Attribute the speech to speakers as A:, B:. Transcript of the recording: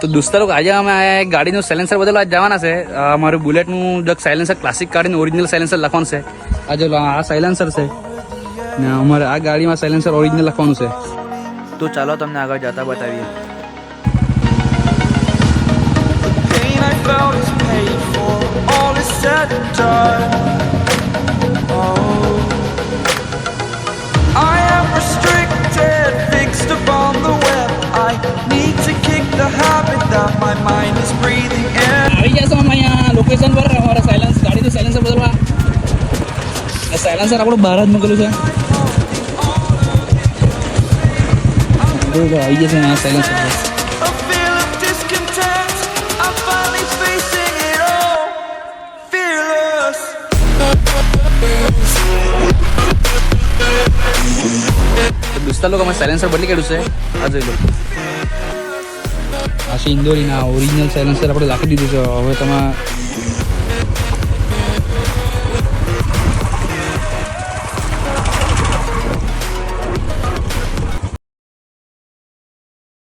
A: તો દોસ્તો લોકો આજે અમે ગાડીનું સાયલેન્સર બદલવા જવાના છે. અમારું બુલેટનું જે સાયલેન્સર ક્લાસિક કાઢીને ઓરિજિનલ સાયલેન્સર લખવાનું છે. આ જો આ સાયલેન્સર છે ને અમારે આ ગાડીમાં સાયલેન્સર ઓરિજિનલ લખવાનું છે.
B: તો ચાલો તમને આગળ જતા બતાવીએ.
A: આવી જશો અમે અહીંયા લોકેશન પર અમારા સાયલેન્સ ગાડીનું સાયલેન્સર બદલવા. સાયલેન્સર આપણું બહાર જ મૂકેલું છે. આવી જશે આ સાયલેન્સર. દોસ્તા લોકો અમે સાયલેન્સર બદલી કાઢ્યું છે. આ જોઈ લો, આ છે ઇન્દોરીના ઓરિજિનલ સાયલેન્સર આપણે રાખી દીધું છે. હવે તમે